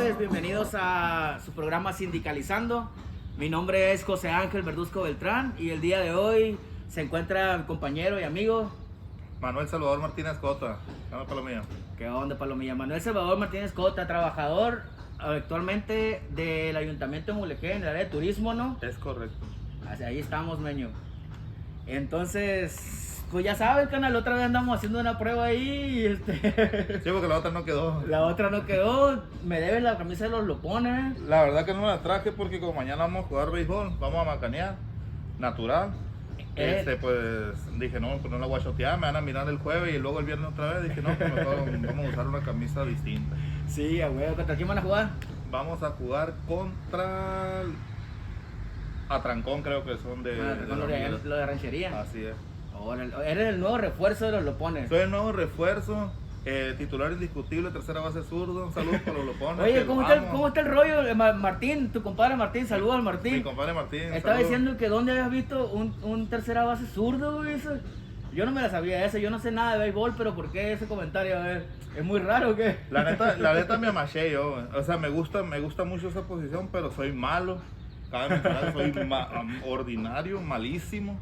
tardes, bienvenidos a su programa Sindicalizando. Mi nombre es José Ángel Verduzco Beltrán y el día de hoy se encuentra mi compañero y amigo Manuel Salvador Martínez Cota. ¿Qué onda, Palomilla? ¿Qué onda, Palomilla? Manuel Salvador Martínez Cota, trabajador actualmente del Ayuntamiento de Mulegé en el área de turismo, ¿no? Es correcto. Hacia ahí estamos, meño. Entonces, pues ya sabes, canal, otra vez andamos haciendo una prueba ahí y Sí, porque la otra no quedó. la otra no quedó. Me debes la camisa de los Lopones. La verdad que no me la traje porque como mañana vamos a jugar béisbol, vamos a macanear, natural. Pues dije, no, pues no la voy a chotear, me van a mirar el jueves y luego el viernes otra vez. Dije, no, pues mejor vamos a usar una camisa distinta. Sí, a huevo. ¿Contra quién van a jugar? Vamos a jugar contra Atrancón, creo que son de Lo de ranchería. Así es. Eres el nuevo refuerzo de los Lopones. Soy el nuevo refuerzo, titular indiscutible, tercera base zurdo. Un saludo para los Lopones. Oye, ¿cómo está el rollo? Martín, tu compadre Martín, saludos al Martín. Mi compadre Martín. Estaba saludos. diciendo que ¿dónde habías visto un tercera base zurdo, güey? Yo no me la sabía esa, yo no sé nada de béisbol, pero ¿por qué ese comentario? A ver, ¿es muy raro o qué? La neta me amaché yo, o sea, me gusta mucho esa posición, pero soy malo. Cabe mencionar, soy ordinario, malísimo,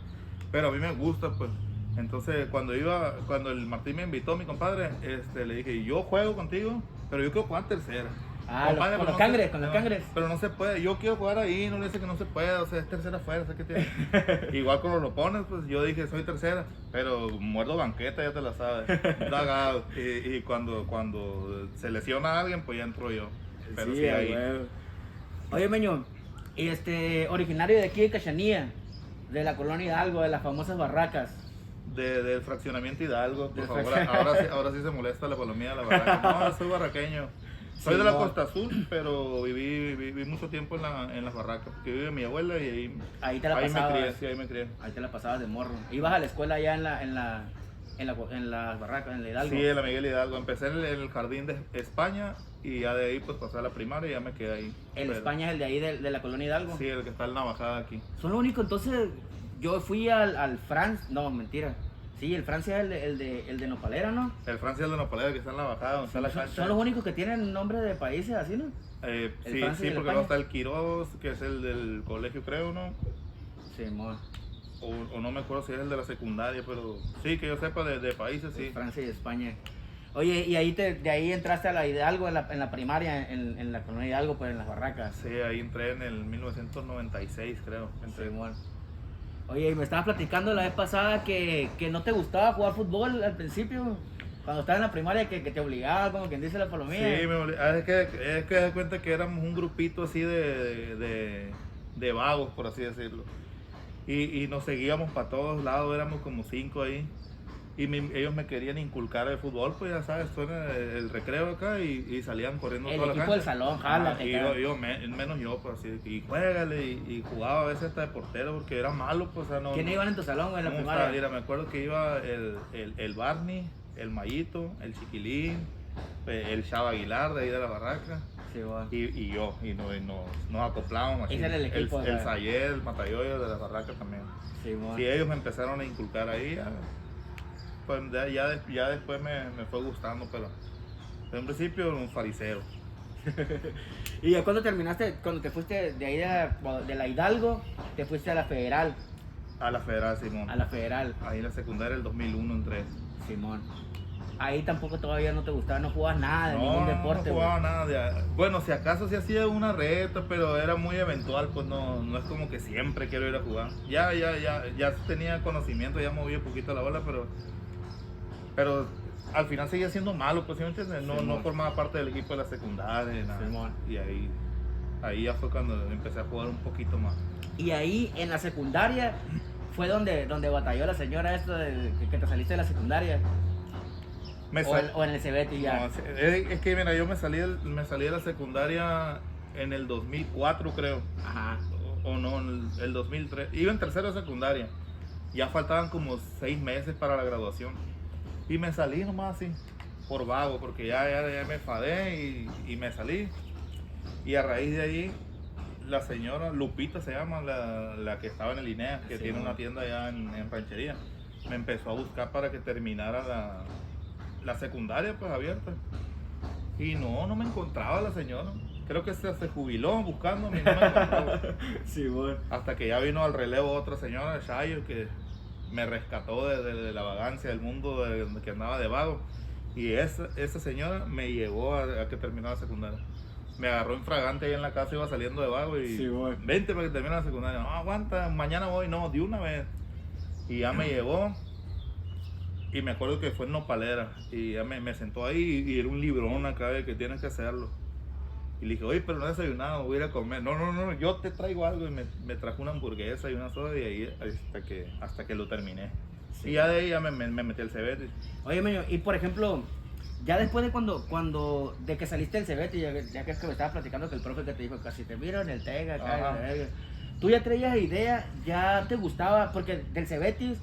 pero a mí me gusta, pues. Entonces, cuando el Martín me invitó, mi compadre, le dije, yo juego contigo, pero yo quiero jugar tercera. Compadre, con pero los no cangres, se- con los no, cangres. Pero no se puede, yo quiero jugar ahí, no le dice que no se puede, o sea, es tercera fuerza que tiene. Igual con los Lopones, pues yo dije, soy tercera, pero muerdo banqueta, ya te la sabes. Dagado. Y cuando se lesiona a alguien, pues ya entro yo. Pero sí, a ahí. huevo. Oye, Meño, originario de aquí de Cachanía, de la colonia Hidalgo, de las famosas barracas. Del fraccionamiento Hidalgo, por Del favor. fraccionamiento. Ahora sí se molesta la palomía de la barraca. No, soy barraqueño. Soy Sí, de la no. Costa Azul, pero viví mucho tiempo en las barracas, porque vive mi abuela y Ahí te la ahí pasabas. me crié, sí, ahí me crié. Ahí te la pasabas de morro. Ibas a la escuela allá en las barracas, en la Hidalgo. Sí, en la Miguel Hidalgo. Empecé en el jardín de España y ya de ahí pues pasé a la primaria y ya me quedé ahí. El Pero- España es el de ahí, de la colonia Hidalgo. Sí, el que está en la bajada aquí. Son lo único, entonces, yo fui al Francia, no, mentira. Sí, el Francia es el de Nopalera, ¿no? El Francia de Nopalera que está en la bajada, donde está la cancha. Son los únicos que tienen nombre de países así, ¿no? el Sí, Francia y el porque España. luego está el Quirós, que es el del colegio, creo, ¿no? Sí, amor. O no me acuerdo si es el de la secundaria, pero sí, que yo sepa de países, sí. Francia y España. Oye, y ahí de ahí entraste a la Hidalgo en la primaria, en la colonia Hidalgo, pues en las barracas. Sí, ahí entré en el 1996, creo. Entré. Sí, amor. Oye, y me estabas platicando la vez pasada que no te gustaba jugar fútbol al principio, cuando estabas en la primaria, que te obligaba, como quien dice la palomilla. Sí, es que de cuenta que éramos un grupito así de vagos, por así decirlo. Y nos seguíamos para todos lados, éramos como 5 ahí. Y ellos me querían inculcar el fútbol, pues ya sabes, suena el recreo acá y salían corriendo El toda la equipo cancha. del salón, jálate, Y cara. menos yo, pues así, y juégale, y jugaba a veces hasta de portero porque era malo, pues o sea, no. ¿Quiénes iban en tu salón en la no primaria? mira, me acuerdo que iba el Barney, el Mayito, el Chiquilín, el Chava Aguilar de ahí de la barraca. Sí, bueno. Y yo, nos acoplábamos. Ese era el equipo, El ¿sabes? Sayed, el Matayoyo de la barraca también. Sí, bueno. Sí, ellos me empezaron a inculcar ahí, pues ya después me fue gustando, pero en principio un fariseo. ¿Y ya cuando terminaste, cuando te fuiste de ahí de la Hidalgo, te fuiste a la Federal? A la Federal, Simón. A la Federal, Ahí en la secundaria, el 2001 entré. Simón. Ahí tampoco todavía no te gustaba, no jugabas nada de ningún deporte, no güey. jugaba nada. Bueno, si acaso sí hacía una reta, pero era muy eventual, pues no es como que siempre quiero ir a jugar. Ya tenía conocimiento, ya movía un poquito la bola, pero al final seguía siendo malo, pues, ¿sí me entiendes? No Simón. formaba parte del equipo de la secundaria, ni nada. Simón. Y ahí ya fue cuando empecé a jugar un poquito más. Y ahí en la secundaria fue donde batalló la señora esto de que te saliste de la secundaria. O en el Cebeti ya. No, es que mira, yo me salí de la secundaria en el 2004, creo. Ajá. O no, en el 2003. Iba en tercero de secundaria. Ya faltaban como 6 meses para la graduación. Y me salí nomás así, por vago, porque ya me enfadé y me salí. Y a raíz de ahí, la señora Lupita se llama, la que estaba en el INEA, que Sí, tiene ¿no? una tienda allá en Ranchería, me empezó a buscar para que terminara la secundaria pues abierta. Y no me encontraba la señora. creo que se jubiló buscándome y no me encontró. Sí, bueno. Hasta que ya vino al relevo otra señora, Shayo, que me rescató de la vagancia del mundo que andaba de vago. Y esa señora me llevó a que terminara la secundaria. Me agarró en fragante ahí en la casa, iba saliendo de vago y Sí, bueno. vente para que termine la secundaria. No, aguanta, mañana voy, no, de una vez. Y ya me llevó. Y me acuerdo que fue en Nopalera. Y ya me sentó ahí y era un librón acá de que tienes que hacerlo. Y le dije, oye, pero no he desayunado, voy a ir a comer. No, yo te traigo algo. Y me trajo una hamburguesa y una soda y ahí hasta que lo terminé. Sí. Y ya de ahí ya me metí al Cebetis. Oye, Meño, y por ejemplo, ya después de que saliste del Cebetis, ya que es que me estabas platicando que el profe que te dijo, casi te miro en el TEG acá, tú ya traías idea, ya te gustaba, porque del Cebetis,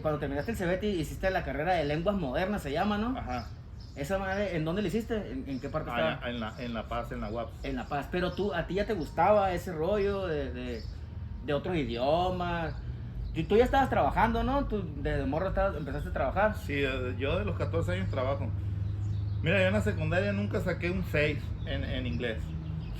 cuando terminaste el Cebetis, hiciste la carrera de lenguas modernas, se llama, ¿no? Ajá. ¿Esa madre, en dónde la hiciste? ¿En qué parte estaba? En La Paz, en la UAP. En La Paz. Pero a ti ya te gustaba ese rollo de otros idiomas. Tú ya estabas trabajando, ¿no? Tú de morro empezaste a trabajar. Sí, yo de los 14 años trabajo. Mira, yo en la secundaria nunca saqué un 6 en inglés.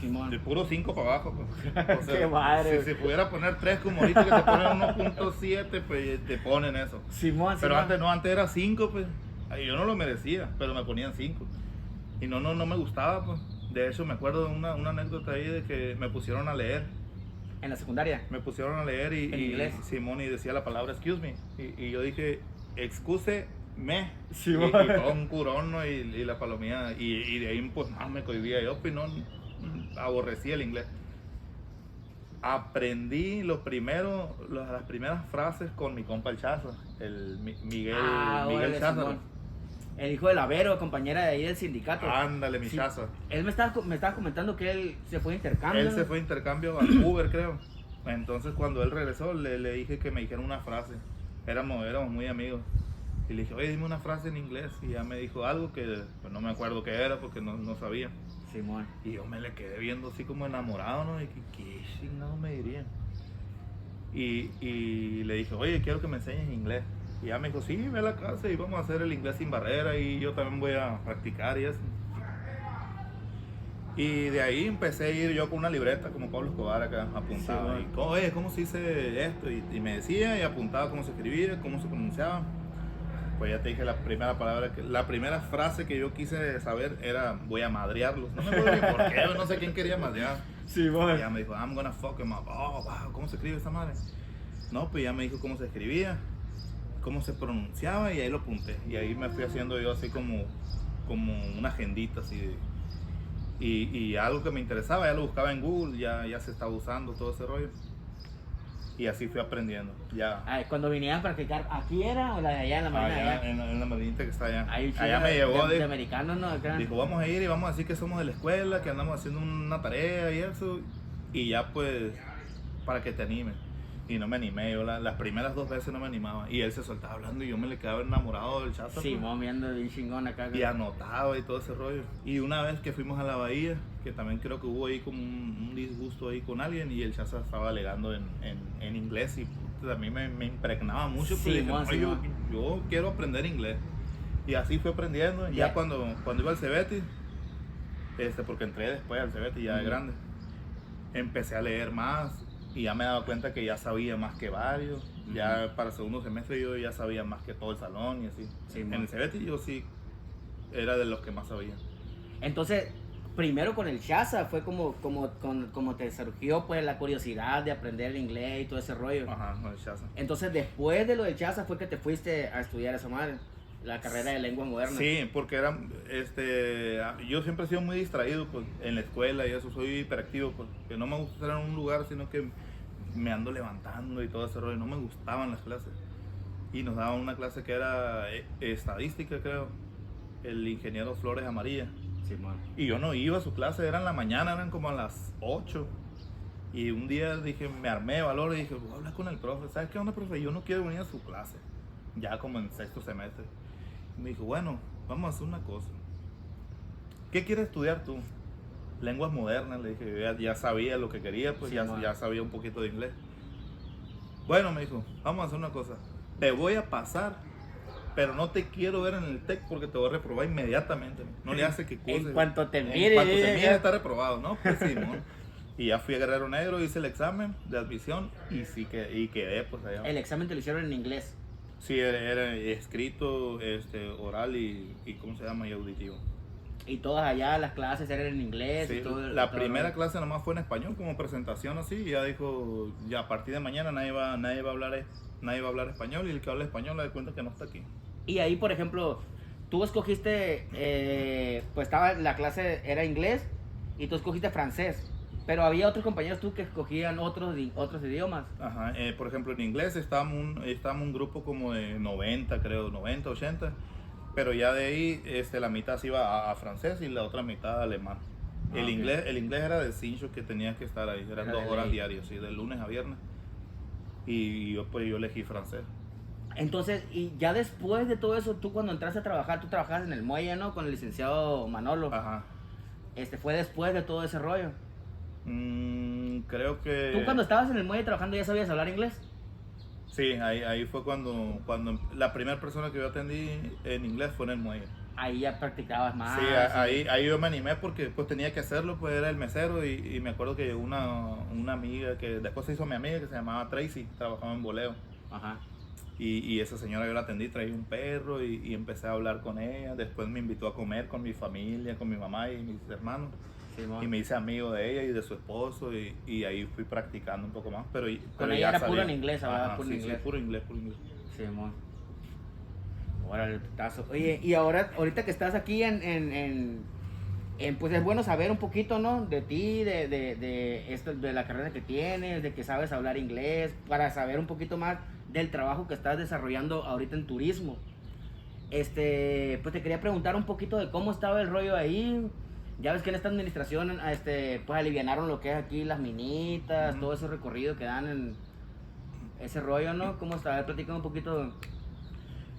Simón. De puro 5 para abajo. Pues. O sea, Qué madre. Si pudiera poner 3 como ahorita que te ponen 1.7, pues te ponen eso. Simón, Pero Simón. antes era 5, pues. Ay, yo no lo merecía, pero me ponían 5. Y no me gustaba, pues. De hecho, me acuerdo de una anécdota ahí de que me pusieron a leer. ¿En la secundaria? Me pusieron a leer ¿En inglés? Simón y decía la palabra excuse me. Y yo dije, excuse me. Sí, y bueno. todo un curón, ¿no? y la palomía. Y de ahí pues más me cohibía yo, pues no aborrecía el inglés. Aprendí las primeras frases con mi compa el Chaza, Miguel órale, Chaza. Simón. El hijo de la Vero, compañera de ahí del sindicato. Ándale, mi Sí. Chaza. Él me estaba comentando que él se fue de intercambio. Él ¿no? se fue a intercambio a Vancouver, creo. Entonces cuando él regresó le dije que me dijera una frase. Éramos muy amigos. Y le dije, oye, dime una frase en inglés. Y ya me dijo algo que pues, no me acuerdo qué era porque no sabía. Simón. Y yo me le quedé viendo así como enamorado, ¿no? Y qué chingado me diría. Y le dije, oye, quiero que me enseñes inglés. Y ya me dijo, sí, ve a la casa y vamos a hacer el inglés sin barrera y yo también voy a practicar y eso. Y de ahí empecé a ir yo con una libreta como Pablo Escobar acá, apuntaba. Sí, Y, oye, ¿cómo se dice esto? Y me decía y apuntaba cómo se escribía, cómo se pronunciaba. Pues ya te dije la primera frase que yo quise saber era voy a madrearlos. No me acuerdo ni por qué, no sé quién quería madrear. Simón. Y ya me dijo, I'm gonna fuck him up. Oh, wow, ¿cómo se escribe esa madre? No, pues ya me dijo cómo se escribía, cómo se pronunciaba y ahí lo apunté. Y ahí me fui haciendo yo así como una agendita así y algo que me interesaba, ya lo buscaba en Google, ya se estaba usando todo ese rollo. Y así fui aprendiendo. Ya. Ay, cuando vinieran a practicar, ¿aquí era o la de allá en la marina? Allá, allá? en la marinita que está allá. Ahí, Allá me llevó de americanos, ¿no? Acá. dijo, vamos a ir y vamos a decir que somos de la escuela, que andamos haciendo una tarea y eso. Y ya pues, para que te animes. Y no me animé, yo las primeras 2 veces no me animaba. Y él se soltaba hablando y yo me le quedaba enamorado del Chaza. Simón, viendo bien chingón acá. Y anotaba y todo ese rollo. Y una vez que fuimos a la bahía, que también creo que hubo ahí como un disgusto ahí con alguien y el Chaza estaba alegando en inglés y puta, a mí me impregnaba mucho. Sí, Pues dije, man, "Oye, sí, yo quiero aprender inglés". Y así fui aprendiendo. Ya cuando iba al Cebetis, porque entré después al Cebetis ya de grande, empecé a leer más. Y ya me daba cuenta que ya sabía más que varios. Ya para segundo semestre yo ya sabía más que todo el salón y así. Sí, en man. el Cebetis yo sí era de los que más sabía. Entonces, primero con el Chaza fue como te surgió pues la curiosidad de aprender el inglés y todo ese rollo. Ajá, con el Chaza. Entonces, después de lo del Chaza fue que te fuiste a estudiar esa madre, la carrera de lengua moderna. Sí, porque yo siempre he sido muy distraído pues, en la escuela y eso, soy hiperactivo, pues, que no me gusta estar en un lugar, sino que me ando levantando y todo ese rollo, no me gustaban las clases. Y nos daban una clase que era estadística, creo, el ingeniero Flores Amarilla. Sí, man. Y yo no iba a su clase, era en la mañana, eran como a las 8. Y un día dije, me armé de valor y dije, voy a hablar con el profe. ¿Sabes qué onda, profe? Yo no quiero venir a su clase. Ya como en 6º semestre. Y me dijo, bueno, vamos a hacer una cosa. ¿Qué quieres estudiar tú? Lenguas modernas, le dije, yo ya sabía lo que quería, pues Sí, ya sabía un poquito de inglés. Bueno, me dijo, vamos a hacer una cosa. Te voy a pasar pero no te quiero ver en el TEC porque te voy a reprobar inmediatamente. No le hace que cose. En cuanto te mire. En cuanto te mire está reprobado, ¿no? Pues sí, ¿no? Y ya fui a Guerrero Negro, hice el examen de admisión y sí que y quedé pues allá. El examen te lo hicieron en inglés. Sí, era escrito, oral y ¿cómo se llama? Y auditivo. Y todas allá las clases eran en inglés. Sí, Y todo, la todo primera clase nomás fue en español como presentación así y ya dijo, ya a partir de mañana nadie va a hablar español y el que habla español le da cuenta que no está aquí. Y ahí, por ejemplo, tú escogiste, pues estaba la clase, era inglés, y tú escogiste francés. Pero había otros compañeros tú que escogían otros idiomas. Ajá, por ejemplo en inglés estábamos un grupo como de 90, creo, 90, 80, pero ya de ahí la mitad se iba a francés y la otra mitad a alemán. Ah, el inglés era de 5 que tenías que estar ahí, eran 2 horas diarias, ¿sí? De lunes a viernes. Y yo elegí francés. Entonces, y ya después de todo eso, tú cuando entraste a trabajar, tú trabajabas en el muelle, ¿no? Con el licenciado Manolo. Ajá. Fue después de todo ese rollo. Creo que... ¿Tú cuando estabas en el muelle trabajando ya sabías hablar inglés? Sí, ahí fue cuando la primera persona que yo atendí en inglés fue en el muelle. Ahí ya practicabas más. Sí, ahí yo me animé porque pues tenía que hacerlo, pues era el mesero y me acuerdo que llegó una amiga que después se hizo mi amiga que se llamaba Tracy, trabajaba en voleo. Ajá. Y esa señora yo la atendí, traía un perro y empecé a hablar con ella. Después me invitó a comer con mi familia, con mi mamá y mis hermanos. Sí, y me hice amigo de ella y de su esposo y ahí fui practicando un poco más. Pero con ella era puro en inglés, hablaba puro inglés. Sí, puro inglés. Sí, mon. Órale, putazo. Oye, y ahorita que estás aquí pues es bueno saber un poquito, ¿no? De ti, de esto, de la carrera que tienes, de que sabes hablar inglés, para saber un poquito más del trabajo que estás desarrollando ahorita en turismo. Pues te quería preguntar un poquito de cómo estaba el rollo ahí. Ya ves que en esta administración, pues alivianaron lo que es aquí las minitas, todo ese recorrido que dan en ese rollo, ¿no? ¿Cómo está? A ver, platícame un poquito.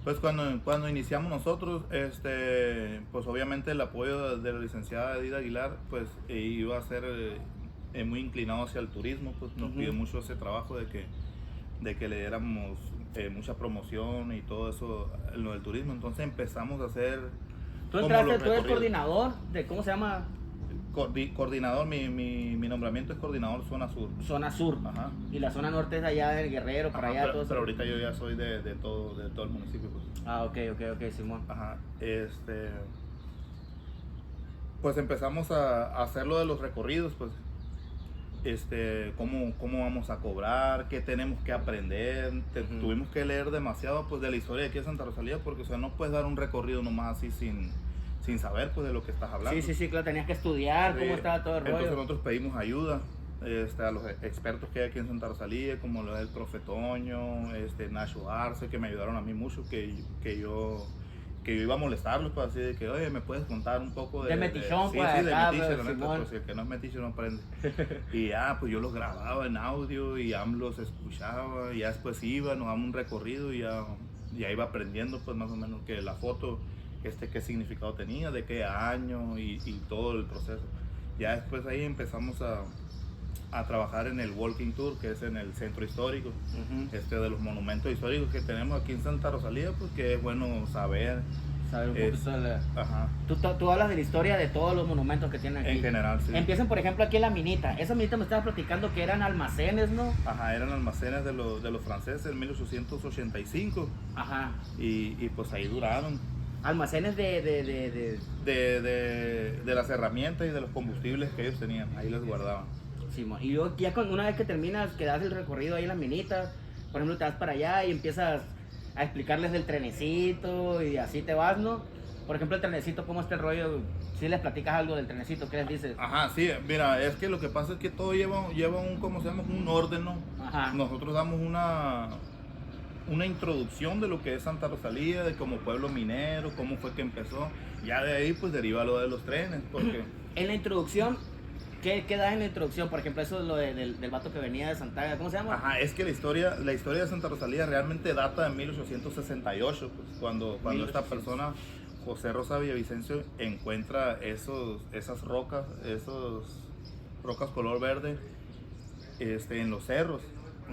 Pues cuando iniciamos nosotros, pues obviamente el apoyo de la licenciada Edith Aguilar, pues iba a ser muy inclinado hacia el turismo, pues nos pidió mucho ese trabajo de que le diéramos mucha promoción y todo eso en lo del turismo. Entonces empezamos a hacer... Tú entraste, tú eres coordinador de, ¿cómo se llama? Coordinador, mi nombramiento es coordinador zona sur. Zona sur. Ajá. Y la zona norte es allá del Guerrero, para allá. Pero ahorita yo ya soy de todo el municipio. Pues. Ah, ok, Simón. Ajá. Pues empezamos a hacer lo de los recorridos, pues. Cómo vamos a cobrar, qué tenemos que aprender. Tuvimos que leer demasiado pues de la historia de aquí de Santa Rosalía, porque o sea, no puedes dar un recorrido nomás así sin saber pues de lo que estás hablando. Sí, claro, tenías que estudiar cómo estaba todo el rollo. Entonces nosotros pedimos ayuda a los expertos que hay aquí en Santa Rosalía, como lo es el profe Toño, Nacho Arce, que me ayudaron a mí mucho, que yo iba a molestarlos, pues así de que, oye, ¿me puedes contar un poco de metichón? Sí, pues, de acá, metiche, la pues, neta, pues el que no es metiche no aprende. Y ya, pues yo los grababa en audio y AMLO se escuchaba, y ya después iba, nos damos un recorrido y ya iba aprendiendo, pues más o menos, que la foto, qué significado tenía, de qué año y todo el proceso. Ya después ahí empezamos a trabajar en el Walking Tour, que es en el centro histórico, de los monumentos históricos que tenemos aquí en Santa Rosalía, pues que es bueno saber un poquito de la... Ajá. Tú hablas de la historia de todos los monumentos que tienen aquí. En general, sí. Empiezan, por ejemplo, aquí en la minita. Esa minita me estabas platicando que eran almacenes, ¿no? Ajá, eran almacenes de los franceses en 1885. Ajá. Y pues ahí duraron. Almacenes de las herramientas y de los combustibles que ellos tenían, ahí los guardaban. Sí, y luego ya una vez que terminas, que das el recorrido ahí en las minitas, por ejemplo, te vas para allá y empiezas a explicarles del trenecito y así te vas, ¿no? Por ejemplo, el trenecito, ¿cómo está el rollo? Si les platicas algo del trenecito, ¿qué les dices? Ajá, sí, mira, es que lo que pasa es que todo lleva ¿cómo se llama? Un orden, ¿no? Ajá. Nosotros damos una introducción de lo que es Santa Rosalía, de como pueblo minero, cómo fue que empezó. Ya de ahí pues deriva lo de los trenes, porque... En la introducción, ¿qué das en la introducción? Por ejemplo, eso es lo del vato que venía de Santa... ¿Cómo se llama? Ajá, es que la historia de Santa Rosalía realmente data de 1868, pues, cuando esta persona, José Rosa Villavicencio, encuentra esas rocas color verde en los cerros.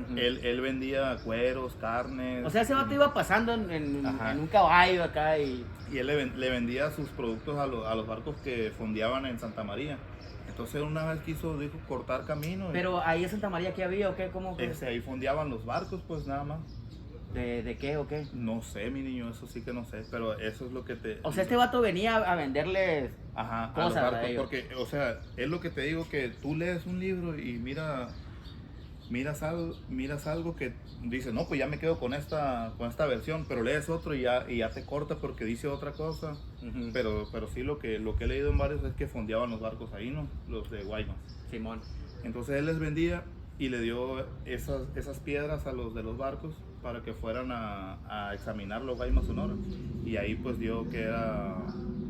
Ujú. Él vendía cueros, carnes. O sea, ese vato iba pasando Ajá. en un caballo acá y... Y él le vendía sus productos a los barcos que fondeaban en Santa María. Entonces una vez dijo cortar camino. Pero ahí en Santa María, ¿qué había o qué? ¿Cómo? Ahí fondeaban los barcos, pues nada más. ¿De qué o qué? No sé, mi niño, eso sí que no sé, pero eso es lo que te... O sea, este vato venía a venderles Ajá, cosas a los a barcos, ellos. porque, o sea, es lo que te digo, que tú lees un libro y miras algo que dices, no, pues ya me quedo con esta versión, pero lees otro y ya te corta porque dice otra cosa. Ujú. Pero sí lo que he leído en varios es que fondeaban los barcos ahí, ¿no? Los de Guaymas. Simón. Entonces él les vendía y le dio esas piedras a los de los barcos para que fueran a examinar los Guaymas Sonora. Y ahí pues dio que era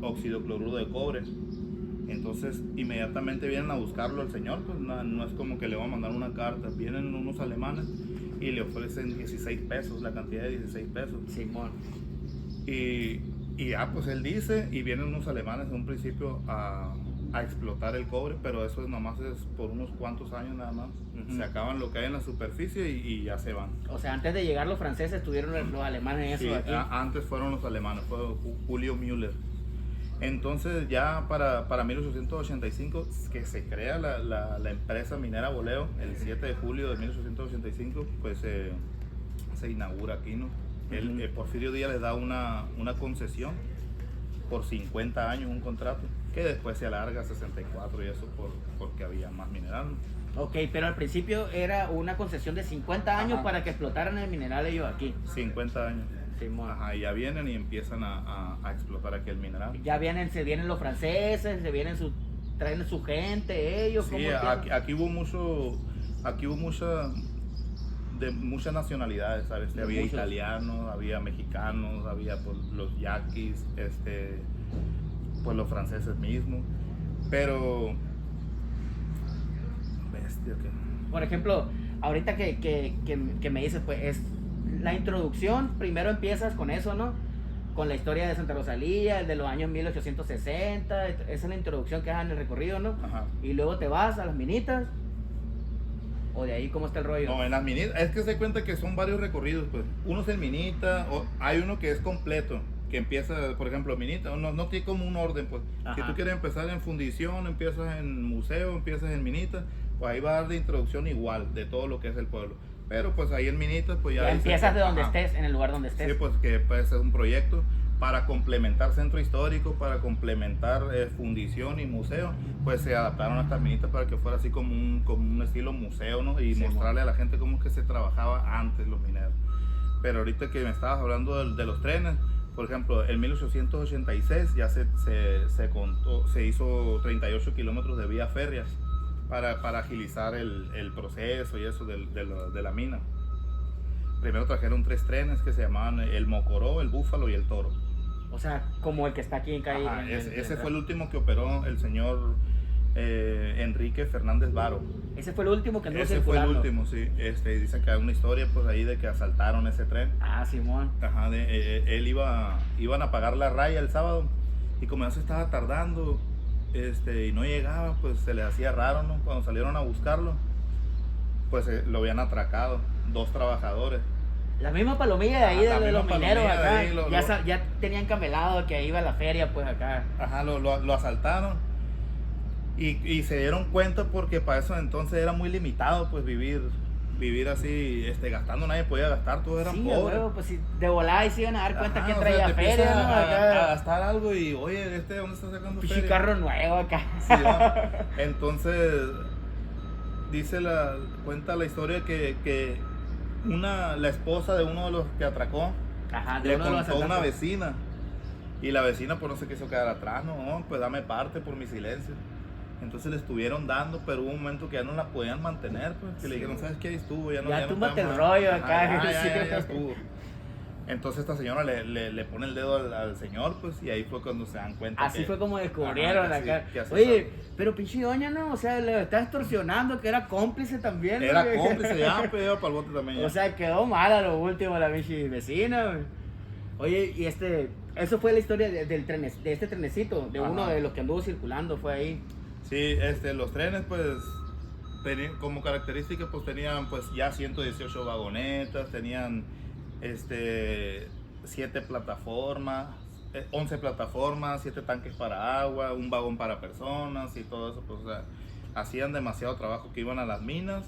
óxido cloruro de cobre. Entonces inmediatamente vienen a buscarlo al señor, pues no es como que le van a mandar una carta. Vienen unos alemanes y le ofrecen 16 pesos, la cantidad de 16 pesos. Simón. Y ya pues él dice, y vienen unos alemanes en un principio a explotar el cobre, pero eso nomás es por unos cuantos años nada más. Ujú. Se acaban lo que hay en la superficie y ya se van. O sea, antes de llegar los franceses, tuvieron los alemanes en eso Sí, de aquí. antes fueron los alemanes, fue Julio Müller. Entonces ya para 1885 que se crea la empresa minera Boleo, el 7 de julio de 1885, pues se inaugura aquí, ¿no? Ujú. Porfirio Díaz les da una concesión por 50 años, un contrato, que después se alarga a 64 y eso porque había más mineral, ¿no? Ok, pero al principio era una concesión de 50 años Ajá. para que explotaran el mineral ellos aquí. 50 años. Simón. Ajá, y ya vienen y empiezan a explotar aquí el mineral. Ya se vienen los franceses, traen su gente, ellos. Sí, ¿cómo empiezan? aquí hubo muchas nacionalidades, ¿sabes? Había Muchos. italianos, había mexicanos, había pues, los yaquis, pues los franceses mismos, pero bestia que... Por ejemplo, ahorita que me dices, pues es la introducción, primero empiezas con eso, ¿no? Con la historia de Santa Rosalía, el de los años 1860, esa es la introducción que hagan en el recorrido, ¿no? Ajá. Y luego te vas a las minitas, o de ahí, ¿cómo está el rollo? No, en las minitas, es que se cuenta que son varios recorridos, pues. Uno es el minita, o hay uno que es completo, que empieza, por ejemplo, minita, no tiene como un orden, pues. Ajá. Si tú quieres empezar en fundición, empiezas en museo, empiezas en minita, pues ahí va a dar de introducción igual de todo lo que es el pueblo. Pero pues ahí en minitas, pues ya... Ya dice, empiezas de donde ajá. estés, en el lugar donde estés. Sí, pues que puede ser un proyecto para complementar centro histórico, para complementar fundición y museo, pues se adaptaron a estas minitas para que fuera así como un estilo museo, ¿no? Y Sí, mostrarle a la gente cómo es que se trabajaba antes los mineros. Pero ahorita que me estabas hablando de los trenes, por ejemplo, en 1886 ya se hizo 38 kilómetros de vía férrea para agilizar el proceso y eso de la mina. Primero trajeron 3 trenes que se llamaban el Mocoró, el Búfalo y el Toro. O sea, como el que está aquí en calle. Ajá, ese fue el último que operó el señor Enrique Fernández Varo. Ese fue el último que anduvo Ese fue el circulando. último, sí. Dicen que hay una historia pues ahí de que asaltaron ese tren. Ah, Simón. Ajá, él iban a pagar la raya el sábado y como ya se estaba tardando y no llegaba, pues se les hacía raro, ¿no? Cuando salieron a buscarlo, pues lo habían atracado 2 trabajadores. La misma palomilla de ahí, La de los misma mineros palomilla de acá. ahí, Ya tenían camelado que iba a la feria, pues acá. Ajá, lo asaltaron y se dieron cuenta porque para eso entonces era muy limitado pues vivir así, gastando, nadie podía gastar, todos eran Sí, pobres. huevo, pues si de volada y se iban a dar cuenta Ajá, quién o sea, traía te feria, empiezas ¿no? a Acá. gastar algo y oye, ¿dónde está sacando Pichi feria? carro nuevo acá. Sí, ¿va? Entonces cuenta la historia que la esposa de uno de los que atracó Ajá, de le uno de los contó a una asaltantes. vecina y la vecina pues no se quiso quedar atrás, no, pues dame parte por mi silencio. Entonces le estuvieron dando, pero hubo un momento que ya no la podían mantener, pues que Sí. le dijeron, ¿sabes qué? Ahí estuvo, ya no Ya no túmbate te el vamos rollo a- acá, Ajá, sí. ya estuvo. Entonces esta señora le pone el dedo al señor, pues, y ahí fue cuando se dan cuenta. Así que- fue como descubrieron Ajá, que acá. sí, que así Oye, pero pinche doña, ¿no? O sea, le está extorsionando, que era cómplice también, ¿no? era cómplice ya, pero iba para el bote también. O Ya. sea, quedó mal a lo último la pinche vecina, güey. Oye, y eso fue la historia de este trenecito, de Ajá. uno de los que anduvo circulando, fue ahí. Sí, los trenes, pues, como característica pues tenían pues ya 118 vagonetas, tenían 7 plataformas, 11 plataformas, 7 tanques para agua, un vagón para personas y todo eso, pues o sea, hacían demasiado trabajo, que iban a las minas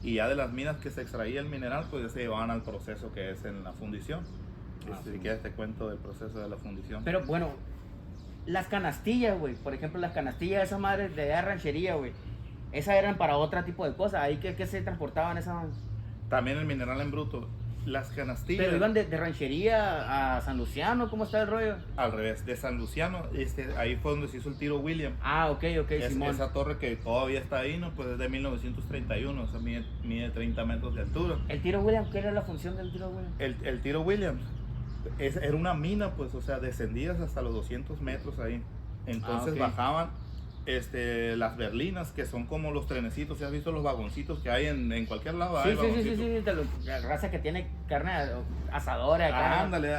y ya de las minas que se extraía el mineral pues ya se llevaban al proceso que es en la fundición. Si quieres te cuento del proceso de la fundición. Pero bueno, las canastillas, güey, por ejemplo, las canastillas, esas madres de ranchería, güey, esas eran para otro tipo de cosas. Ahí que se transportaban esas. También el mineral en bruto. Las canastillas. Pero iban de ranchería a San Luciano, ¿cómo está el rollo? Al revés, de San Luciano, ahí fue donde se hizo el tiro William. Ah, ok, Simón. Esa torre que todavía está ahí, ¿no? Pues es de 1931, o sea, mide 30 metros de altura. ¿El tiro William? ¿Qué era la función del tiro William? El tiro William era una mina, pues, o sea, descendías hasta los 200 metros ahí. Entonces bajaban las berlinas, que son como los trenecitos. ¿Sí has visto los vagoncitos que hay en cualquier lado? Sí, la raza que tiene carne asadora acá. Ándale.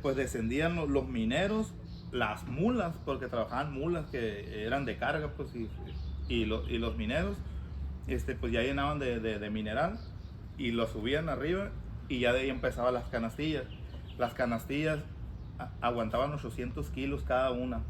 Pues descendían los mineros, las mulas, porque trabajaban mulas que eran de carga, pues, y los mineros, pues ya llenaban de mineral y lo subían arriba y ya de ahí empezaban las canastillas. Las canastillas aguantaban 800 kilos cada una.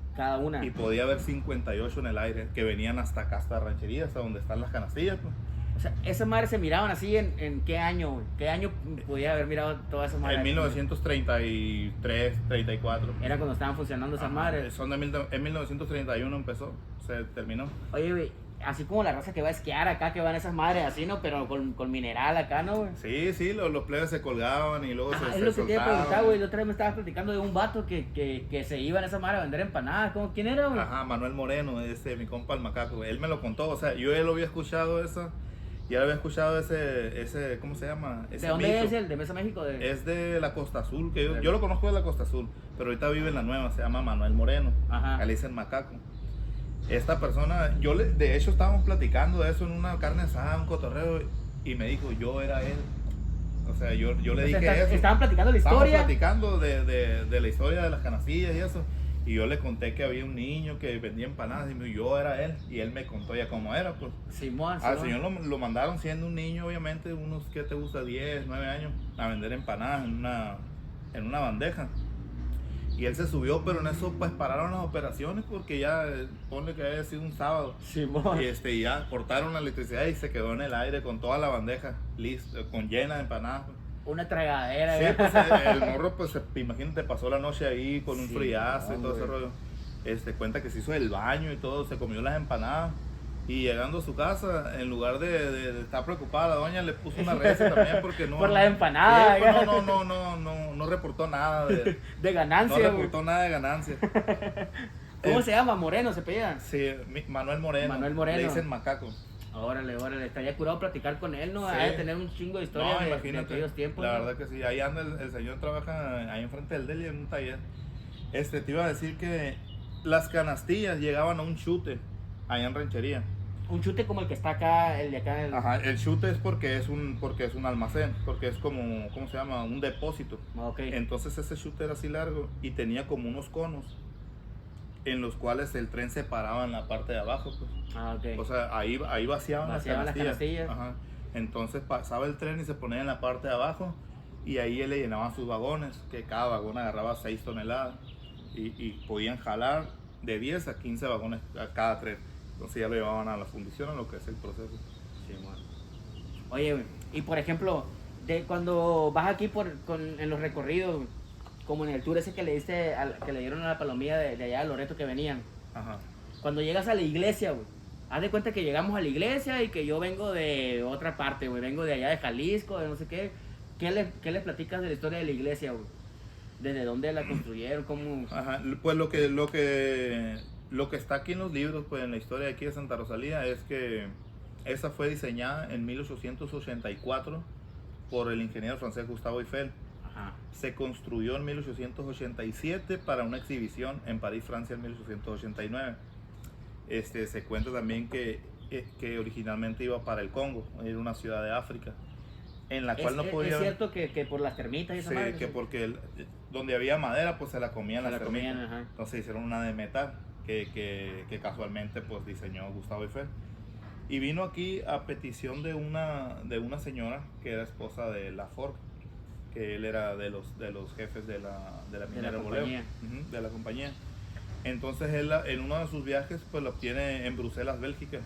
Y podía haber 58 en el aire, que venían hasta acá, hasta ranchería, hasta donde están las canastillas, pues. O sea, esas madres se miraban así en ¿qué año, güey? ¿Qué año podía haber mirado todas esas madres? En 1933, 34. Era cuando estaban funcionando esas madres. En 1931 empezó, se terminó. Oye, güey, así como la raza que va a esquiar acá, que van esas madres así, ¿no? Pero con mineral acá, ¿no, güey? Sí, los plebes se colgaban y luego se es lo que te iba a preguntar, güey. La otra vez me estabas platicando de un vato que se iba en esa madre a vender empanadas. ¿Quién era, güey? Ajá, Manuel Moreno, mi compa el macaco, güey. Él me lo contó, o sea, yo ya lo había escuchado eso. Ya había escuchado ese, ¿cómo se llama? Ese ¿De dónde mito. es el de Mesa México? Es de la Costa Azul, que yo lo conozco de la Costa Azul, pero ahorita vive en la nueva, se llama Manuel Moreno. Ajá. Ahí le dicen macaco. Esta persona, de hecho estábamos platicando de eso en una carne asada, un cotorreo, y me dijo, yo era él. O sea, yo le dije eso. Estaban platicando la historia. Estábamos platicando de la historia de las canastillas y eso. Y yo le conté que había un niño que vendía empanadas y yo era él. Y él me contó ya cómo era, pues. Simón. Al señor lo mandaron siendo un niño, obviamente, unos, ¿qué te gusta? 10, 9 años, a vender empanadas en una bandeja. Y él se subió, pero en eso pues pararon las operaciones porque ya, ponle que había sido un sábado. Simón. Y ya cortaron la electricidad y se quedó en el aire con toda la bandeja, listo, con llena de empanadas. Una tragadera. Sí, pues el morro, pues imagínate, pasó la noche ahí con un friazo y todo ese rollo. Cuenta que se hizo el baño y todo, se comió las empanadas. Y llegando a su casa, en lugar de estar preocupada, la doña le puso una receta también porque no... Por las empanadas. Sí, pues, no reportó nada de ganancia. No reportó nada de ganancia. ¿Cómo se llama? ¿Moreno se pedía? Sí, Manuel Moreno. Manuel Moreno. Le dicen macaco. Órale, estaría curado platicar con él, ¿no? Sí. Hay de tener un chingo de historia de aquellos tiempos. La ¿no? verdad que sí, ahí anda el señor, trabaja ahí enfrente del deli en un taller. Te iba a decir que las canastillas llegaban a un chute allá en ranchería. Un chute como el que está acá, el de acá. Ajá, el chute es porque es un almacén, porque es como, ¿cómo se llama? Un depósito. Okay. Entonces ese chute era así largo y tenía como unos conos en los cuales el tren se paraba en la parte de abajo, pues. Okay. O sea, ahí vaciaban las canastillas. Ajá. Entonces pasaba el tren y se ponía en la parte de abajo y ahí él le llenaban sus vagones, que cada vagón agarraba 6 toneladas y podían jalar de 10 a 15 vagones a cada tren. Entonces ya lo llevaban a la fundición, a lo que es el proceso. Sí, bueno. Oye, y por ejemplo, cuando vas aquí en los recorridos, como en el tour ese que le diste, que le dieron a la palomilla de allá de Loreto que venían. Ajá. Cuando llegas a la iglesia, güey, haz de cuenta que llegamos a la iglesia y que yo vengo de otra parte, güey, vengo de allá de Jalisco, de no sé qué. ¿Qué les platicas de la historia de la iglesia, güey? ¿Desde dónde la construyeron? ¿Cómo? Ajá, pues lo que está aquí en los libros, pues en la historia de aquí de Santa Rosalía, es que esa fue diseñada en 1884 por el ingeniero francés Gustave Eiffel. Ajá. Se construyó en 1887 para una exhibición en París, Francia, en 1889. Se cuenta también que originalmente iba para el Congo, era una ciudad de África, en la cual no podía... Es cierto que por las termitas y esa sí, madre. que porque donde había madera, pues se la comían las termitas. Ajá. Entonces hicieron una de metal que casualmente pues diseñó Gustave Eiffel. Y vino aquí a petición de una señora que era esposa de Lafort, que él era de los jefes de la minera Boleo, de la compañía. Entonces él en uno de sus viajes pues lo obtiene en Bruselas, Bélgica.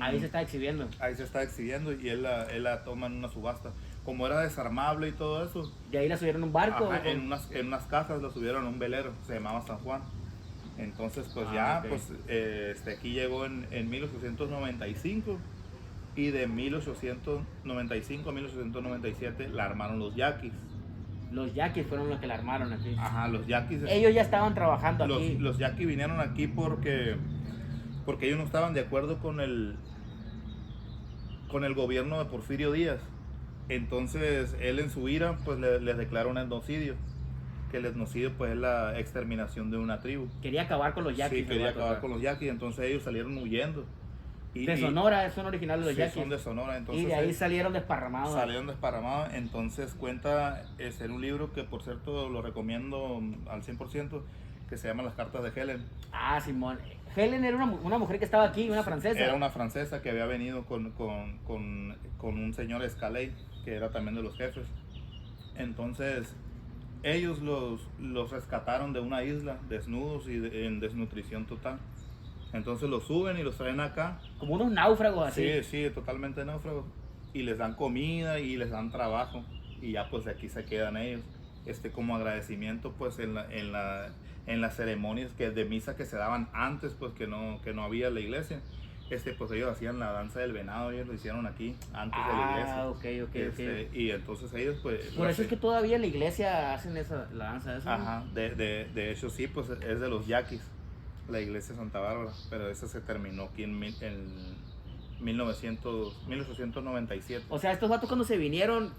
Ahí se está exhibiendo. Ahí se está exhibiendo y él la toma en una subasta. Como era desarmable y todo eso. ¿Y ahí la subieron en un barco? Ajá, en unas cajas la subieron a un velero, se llamaba San Juan. Entonces pues okay. pues aquí llegó en 1895 y de 1895 a 1897 la armaron los yaquis. Los yaquis fueron los que la armaron aquí. Ajá, los yaquis. Ellos ya estaban trabajando aquí. Los yaquis vinieron aquí porque ellos no estaban de acuerdo con el gobierno de Porfirio Díaz. Entonces él en su ira pues les declaró un etnocidio. Que el etnocidio pues es la exterminación de una tribu. Quería acabar con los yaquis. Sí, quería acabar con los yaquis, entonces ellos salieron huyendo. De Sonora, son originales los yaquis. Son de Sonora, entonces. Y de ahí salieron desparramados. Salieron desparramados, entonces cuenta, es en un libro que por cierto lo recomiendo al 100%, que se llama Las Cartas de Helen. Ah, Simón. Helen era una mujer que estaba aquí, una francesa. Era una francesa que había venido con un señor Escalay, que era también de los jefes. Entonces ellos los rescataron de una isla, desnudos y en desnutrición total. Entonces los suben y los traen acá. Como unos náufragos así. Sí, totalmente náufragos. Y les dan comida y les dan trabajo. Y ya pues de aquí se quedan ellos. Como agradecimiento pues en las ceremonias de misa que se daban antes, pues que no había la iglesia. Pues ellos hacían la danza del venado, ellos lo hicieron aquí antes de la iglesia. Ok. Y entonces ellos pues... Por eso es que todavía en la iglesia hacen la danza esa. Ajá, de hecho sí, pues es de los yaquis, la iglesia de Santa Bárbara, pero esa se terminó aquí en 1897. O sea, estos vatos cuando se vinieron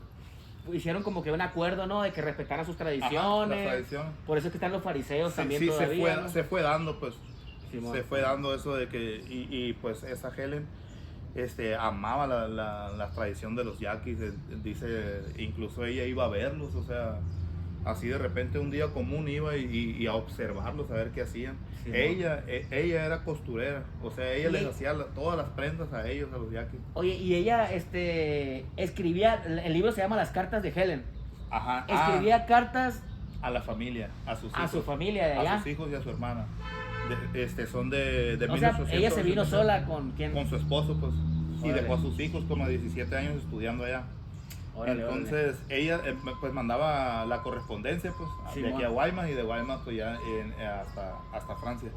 hicieron como que un acuerdo, ¿no? De que respetaran sus tradiciones. Ajá, las tradiciones. Por eso es que están los fariseos también sí, todavía. se fue dando pues. Simón. Se fue dando eso de que, y pues esa Helen amaba la tradición de los yaquis, dice, incluso ella iba a verlos, o sea, así de repente un día común iba y a observarlos, a ver qué hacían. Sí, ella era costurera, o sea, ella les hacía todas las prendas a ellos, a los yaquis. Oye, y ella escribía, el libro se llama Las Cartas de Helen. Ajá. Escribía cartas a la familia, a sus hijos. A su familia de allá. A sus hijos y a su hermana. Son de o 1800. Sea, ella se vino sola con quién? Con su esposo, pues. Órale. Y dejó a sus hijos como a 17 años estudiando allá. Órale, entonces ella pues mandaba la correspondencia pues de aquí a Guaymas y de Guaymas pues ya hasta Francia.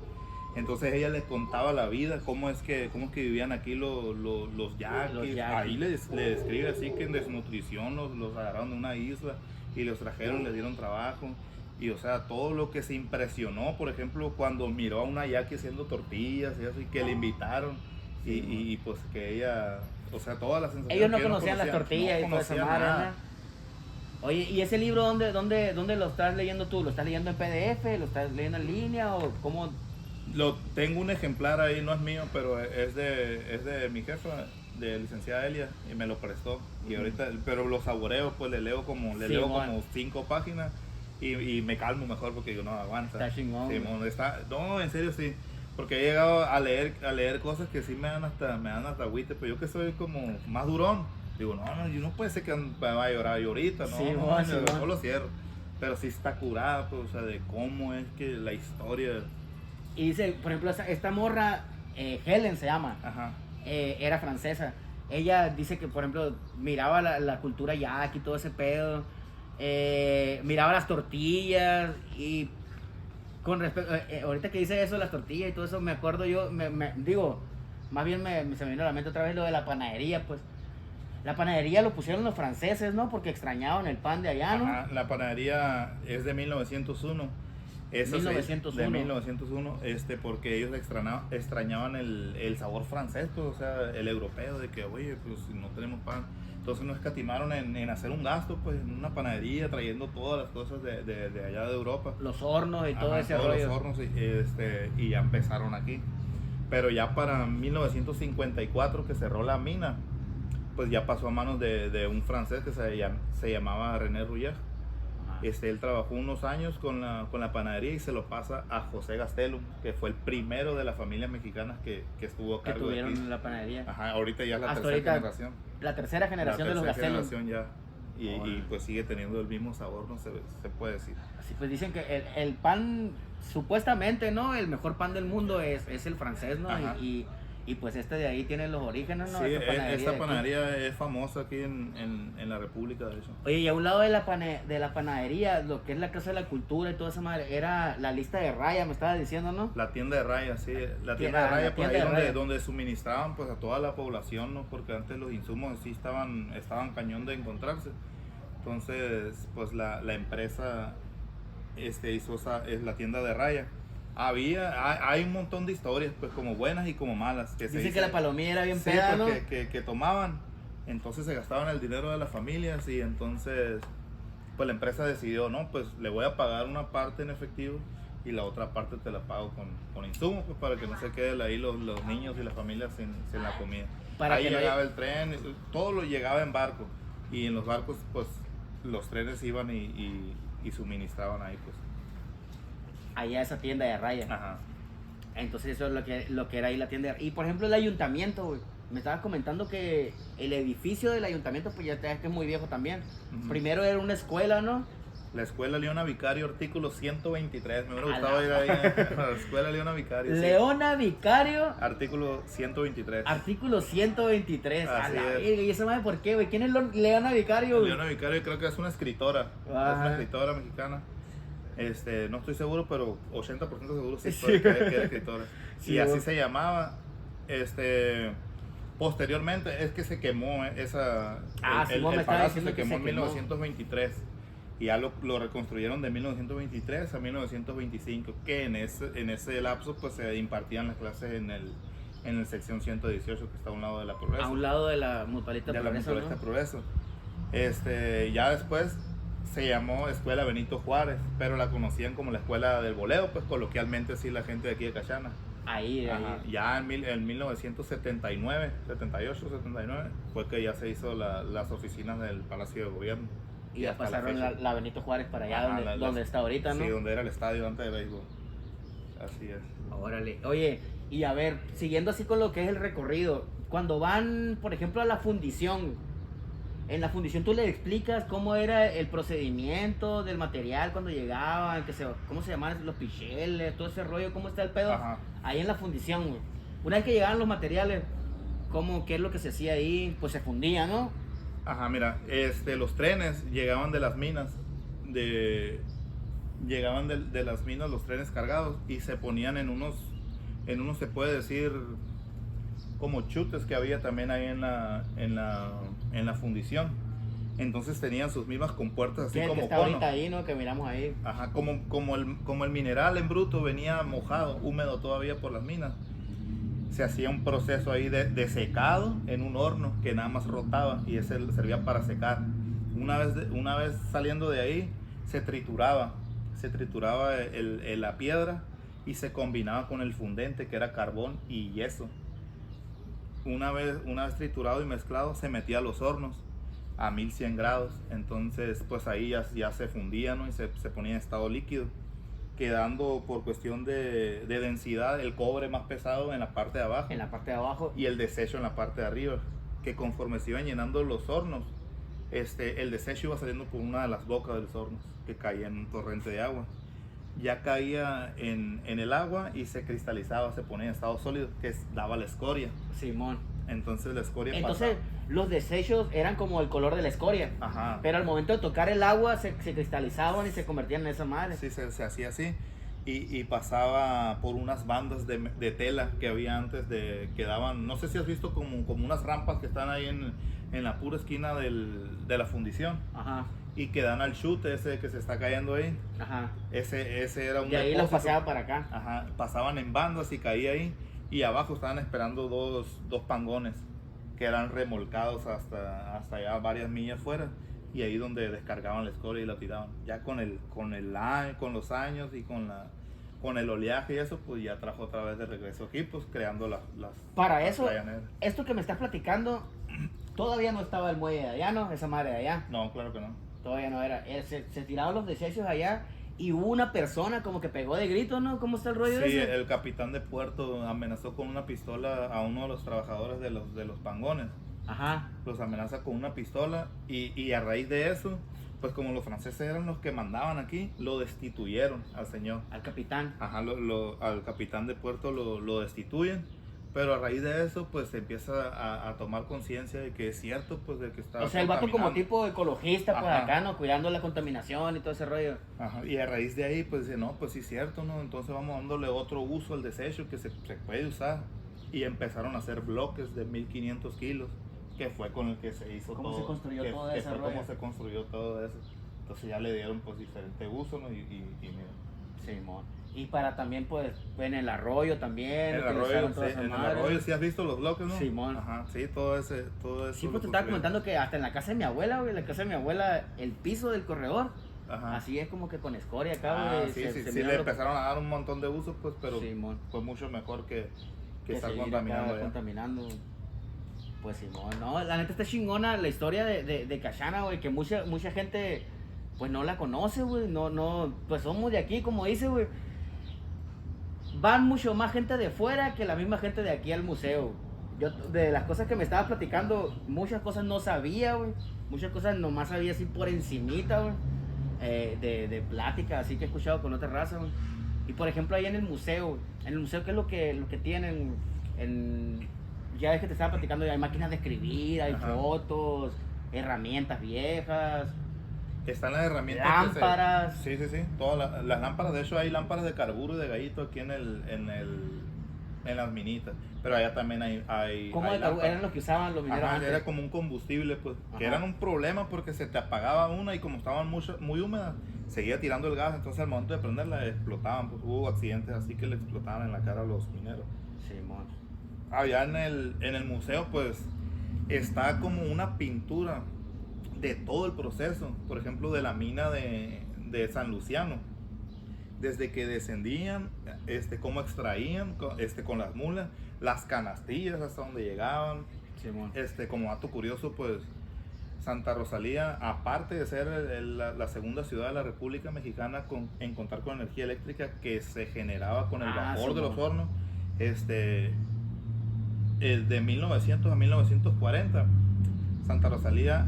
Entonces ella les contaba la vida, cómo es que vivían aquí los yaquis. Ahí le describe así que en desnutrición los agarraron de una isla y los trajeron, les dieron trabajo. Y o sea, todo lo que se impresionó, por ejemplo, cuando miró a una yaqui haciendo tortillas y así, que le invitaron. Y pues que ella, o sea, todas las sensaciones. Ellos no conocían las tortillas y toda esa madre, ¿no? Oye, ¿y ese libro dónde lo estás leyendo tú? ¿Lo estás leyendo en PDF? ¿Lo estás leyendo en línea? ¿O cómo? Tengo un ejemplar ahí, no es mío, pero es de mi jefa, de licenciada Elia, y me lo prestó. Y ahorita, pero lo saboreo, pues le leo como 5 páginas. Y me calmo mejor porque digo, no, aguanta. Está chingón. No, en serio sí. Porque he llegado a leer cosas que sí me dan hasta agüite, pero yo que soy como más durón, digo, no, yo no puede ser que me vaya a llorar yo ahorita, no lo cierro. Pero sí está curada, pues, o sea, de cómo es que la historia. Y dice, por ejemplo, esta morra, Helen se llama, ajá, era francesa. Ella dice que, por ejemplo, miraba la cultura yaqui y todo ese pedo. Miraba las tortillas y con respecto ahorita que dice eso, las tortillas y todo eso, me acuerdo yo, digo, más bien se me vino a la mente otra vez lo de la panadería, pues. La panadería lo pusieron los franceses, ¿no? Porque extrañaban el pan de allá, ¿no? Ajá, la panadería es de 1901. Eso 1901. De 1901, porque ellos extrañaban el sabor francés, pues, o sea, el europeo, de que, oye, pues no tenemos pan. Entonces nos escatimaron en hacer un gasto, pues, en una panadería, trayendo todas las cosas de allá de Europa. Los hornos y todo ese todos rollo. Los hornos y ya empezaron aquí. Pero ya para 1954, que cerró la mina, pues ya pasó a manos de un francés que se llamaba René Rouillard. Él trabajó unos años con la panadería y se lo pasa a José Gastelum, que fue el primero de las familias mexicanas que estuvo a Que cargo de tuvieron aquí. la panadería. Ajá, ahorita ya es la Hasta tercera ahorita, generación. la tercera generación de los La tercera Gastelum. generación ya. Y Órale. pues sigue teniendo el mismo sabor, no se puede decir. Así pues dicen que el pan, supuestamente, ¿no? El mejor pan del mundo es el francés, ¿no? Ajá. Y pues este de ahí tiene los orígenes, ¿no? Sí, esta de aquí. panadería es famosa aquí en la República, de hecho. Oye, y a un lado de de la panadería, lo que es la Casa de la Cultura y toda esa madre, era la lista de raya, me estabas diciendo, ¿no? La tienda de raya, sí. La La tienda de raya, pues tienda ahí de raya. donde suministraban pues a toda la población, ¿no? Porque antes los insumos sí estaban cañón de encontrarse. Entonces, pues la empresa hizo es la tienda de raya. Hay un montón de historias, pues como buenas y como malas. Que Dice que la palomilla era bien sí, peda, ¿no? pues, que tomaban, entonces se gastaban el dinero de las familias y entonces pues la empresa decidió, no, pues le voy a pagar una parte en efectivo y la otra parte te la pago con insumos, pues para que no se queden ahí los niños y las familias sin la comida. Para Ahí que no llegaba el tren, todo lo llegaba en barco y en los barcos pues los trenes iban y suministraban ahí pues. Allá esa tienda de raya. Ajá. Entonces eso es lo que era ahí la tienda. Y por ejemplo el ayuntamiento, güey. Me estabas comentando que el edificio del ayuntamiento, pues ya te ves que es muy viejo también. Ujú. Primero era una escuela, ¿no? La escuela Leona Vicario, artículo 123. Me hubiera A gustado la- ir ahí a la escuela Leona Vicario. sí. Leona Vicario, Artículo 123. artículo 123. A Así la es. verga, ¿y esa madre por qué, güey? ¿Quién es Leona Vicario, güey? Leona Vicario creo que es una escritora. Ajá. Es una escritora mexicana. No estoy seguro, pero 80% seguro sí, Sí. que era escritora. Sí, y así güey. se llamaba. Posteriormente es que se quemó esa. Sí, vos me el estabas palacio diciendo se que quemó se en quemó. 1923. Y ya lo reconstruyeron de 1923 a 1925, que en ese lapso pues se impartían las clases en el sección 118 que está a un lado de la Progreso. A un lado de la Mutualista de la Progreso, Mutualista ¿no? Progreso. Ya después se llamó Escuela Benito Juárez, pero la conocían como la Escuela del Boleo, pues coloquialmente así la gente de aquí de Cachana. Ahí. Ya en 1979, 78, 79, fue que ya se hizo las oficinas del Palacio de Gobierno. Y ya hasta la pasaron fecha. la Benito Juárez para allá, Ajá, donde está ahorita, ¿no? Sí, donde era el estadio antes de béisbol. Así es. Órale. Oye, y a ver, siguiendo así con lo que es el recorrido, cuando van, por ejemplo, a la fundición, en la fundición tú le explicas cómo era el procedimiento del material cuando llegaban, cómo se llamaban los picheles, todo ese rollo, cómo está el pedo Ajá. ahí en la fundición, güey. Una vez que llegaban los materiales, qué es lo que se hacía ahí, pues se fundía, ¿no? Ajá, mira, los trenes llegaban de las minas, llegaban de las minas los trenes cargados y se ponían en unos se puede decir como chutes que había también ahí en la fundición. Entonces tenían sus mismas compuertas así Que como está cono. ahorita ahí, ¿no? Que miramos ahí. Ajá, como el mineral en bruto venía mojado, húmedo todavía por las minas. Se hacía un proceso ahí de secado en un horno que nada más rotaba y ese servía para secar. Una vez saliendo de ahí, se trituraba la piedra y se combinaba con el fundente que era carbón y yeso. Una vez triturado y mezclado, se metía a los hornos a 1100 grados. Entonces, pues ahí ya se fundía, ¿no? Y se ponía en estado líquido, quedando por cuestión de densidad el cobre más pesado en la parte de abajo En la parte de abajo. y el desecho en la parte de arriba, que conforme se iban llenando los hornos, el desecho iba saliendo por una de las bocas de los hornos, que caía en un torrente de agua. Ya caía en el agua y se cristalizaba, se ponía en estado sólido, que daba la escoria. Simón. Entonces la escoria Entonces, los desechos eran como el color de la escoria. pasaba. Ajá. Pero al momento de tocar el agua se cristalizaban y se convertían en esa madre. Sí, se hacía así. Y pasaba por unas bandas de tela que había antes, que daban, no sé si has visto como unas rampas que están ahí en la pura esquina de la fundición Ajá, y que dan al chute ese que se está cayendo ahí. ajá. Ese era un Y ahí los depósito. paseaba para acá. Ajá, pasaban en bandas y caía ahí. Y abajo estaban esperando dos pangones que eran remolcados hasta allá varias millas fuera. Y ahí donde descargaban la escoria y la tiraban. Ya con los años y con el oleaje y eso, pues ya trajo otra vez de regreso aquí, pues creando las Para las eso, playas negras. esto que me estás platicando, todavía no estaba el muelle de allá, ¿no? Esa madre de allá. No, claro que no. Todavía no era. Se tiraron los desechos allá y hubo una persona como que pegó de grito, ¿no? ¿Cómo está el rollo Sí, ese? el capitán de puerto amenazó con una pistola a uno de los trabajadores de los pangones. Ajá. Los amenaza con una pistola y a raíz de eso, pues como los franceses eran los que mandaban aquí, lo destituyeron al señor. Al capitán. Ajá, al capitán de puerto lo destituyen, pero a raíz de eso, pues se empieza a tomar conciencia de que es cierto, pues de que está O sea, el vato como contaminando. tipo ecologista, pues Ajá. acá, ¿no? Cuidando la contaminación y todo ese rollo. Ajá, y a raíz de ahí, pues dice, no, pues sí es cierto, ¿no? Entonces vamos dándole otro uso al desecho que se puede usar. Y empezaron a hacer bloques de 1500 kilos, que fue con el que se hizo ¿Cómo todo. se construyó que, todo que ese fue rollo? como se construyó todo eso. Entonces ya le dieron pues diferente uso, ¿no? Y mira. Simón. Y para también, pues, en el arroyo también. En el utilizaron arroyo, toda sí, esa en el madre. arroyo sí has visto los bloques, ¿no? Simón. Ajá, sí, todo eso. Sí, pues lo te estaba construyeron. comentando que hasta en la casa de mi abuela, güey, la casa de mi abuela, el piso del corredor, Ajá. así es como que con escoria acá, Ah, güey. sí, se sí, mira le lo- empezaron a dar un montón de usos, pues, pero Simón. fue mucho mejor que estar seguir contaminando acá allá. contaminando. Pues Simón, no, la neta está chingona la historia de Cachana, güey, que mucha gente, pues no la conoce, güey, no, pues somos de aquí, como dice, güey. Van mucho más gente de fuera que la misma gente de aquí al museo. Yo, de las cosas que me estaba platicando, muchas cosas no sabía, güey. Muchas cosas nomás sabía así por encimita, güey. De plática, así que he escuchado con otra raza, güey. Y por ejemplo, ahí en el museo, ¿qué es lo que tienen? Ya ves que te estaba platicando, hay máquinas de escribir, hay Ajá. fotos, herramientas viejas. Están las herramientas. Lámparas. Sí, sí, sí. Todas las lámparas. De hecho, hay lámparas de carburo y de gallito aquí en las minitas. Pero allá también hay ¿Cómo hay de carburo? lámparas. Eran los que usaban los mineros Ajá, antes? era como un combustible, pues. Que Ajá. eran un problema porque se te apagaba una y como estaban muy húmedas, seguía tirando el gas. Entonces, al momento de prenderla, explotaban. Pues hubo accidentes así que le explotaban en la cara a los mineros. Simón. Allá en el museo, pues, está como una pintura de todo el proceso, por ejemplo, de la mina de San Luciano, desde que descendían, cómo extraían, con las mulas, las canastillas hasta donde llegaban, Simón. como dato curioso, pues, Santa Rosalía, aparte de ser la segunda ciudad de la República Mexicana en contar con energía eléctrica que se generaba con el vapor de los Simón. hornos, el de 1900 a 1940, Santa Rosalía,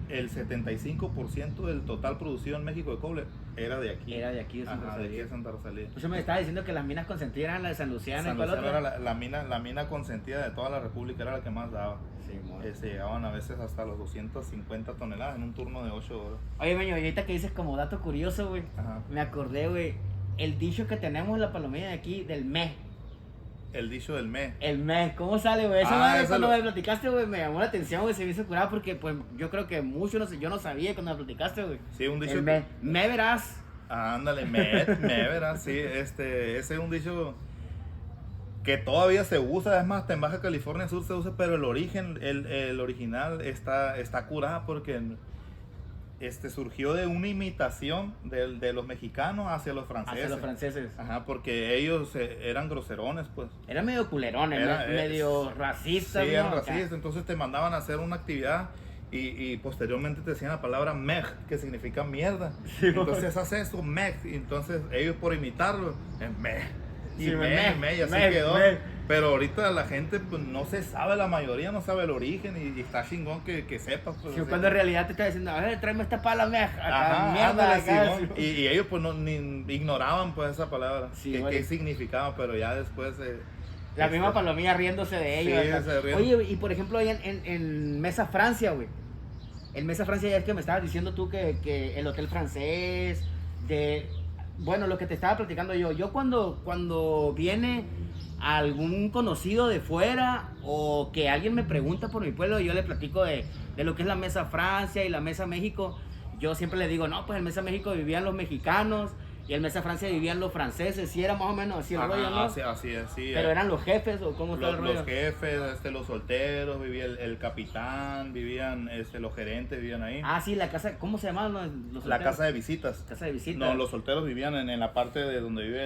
el 75% del total producido en México de cobre era de aquí. Era de aquí de Santa Ajá, de aquí Rosalía. de Santa Rosalía. Pues yo me estaba diciendo que las minas consentidas eran la de San Luciano San y cuál Luciano otra. era la mina consentida de toda la República, era la que más daba. Simón. Llegaban a veces hasta los 250 toneladas en un turno de 8 horas. Oye, Meño, y ahorita que dices como dato curioso, güey, Ajá. me acordé, güey, el dicho que tenemos en la palomilla de aquí del mes. El dicho del mes. El mes, ¿cómo sale, güey? Esa Ah, madre eso cuando lo- me platicaste, güey, me llamó la atención, güey, se me hizo curado porque, pues, yo creo que mucho, no sé, yo no sabía cuando me platicaste, güey. Sí, un dicho. El mes, me verás. Ándale, me verás, sí, ese es un dicho que todavía se usa, es más, hasta en Baja California Sur se usa, pero el origen, el original está curado porque surgió de una imitación de los mexicanos hacia los franceses. Hacia los franceses. Ajá, porque ellos eran groserones, pues. Era medio culerones, Era, medio racistas, Sí, ¿no? eran Acá. racistas, entonces te mandaban a hacer una actividad y posteriormente te decían la palabra meg, que significa mierda. Sí, Entonces haces eso, meg, y entonces ellos por imitarlo, meg. Y Sí, me, y así meg, quedó. meg. Pero ahorita la gente pues, no se sabe, la mayoría no sabe el origen y está chingón que sepas. Pues, Sí, así. cuando en realidad te está diciendo, a ver, tráeme esta pala, me acá, Ajá, mierda, ándale, acá. Simón. Y ellos pues ni ignoraban pues esa palabra, Sí, qué vale. significaba, pero ya después... La misma palomilla riéndose de Sí, ellos. acá. se ríen. Oye, y por ejemplo, ahí en Mesa Francia, güey. En Mesa Francia ya es que me estabas diciendo tú que el hotel francés, bueno, lo que te estaba platicando yo cuando viene algún conocido de fuera o que alguien me pregunta por mi pueblo, yo le platico de lo que es la Mesa Francia y la Mesa México. Yo siempre le digo, no, pues en Mesa México vivían los mexicanos y en Mesa Francia vivían los franceses. Sí, era más o menos así el Ajá, rollo, ¿no? así es, sí. Pero eran los jefes o cómo está el rollo. Los jefes, los solteros, vivía el capitán, vivían los gerentes, vivían ahí. Ah, sí, la casa, ¿cómo se llamaban los La solteros? casa de visitas. Casa de visita. No, los solteros vivían en la parte de donde vive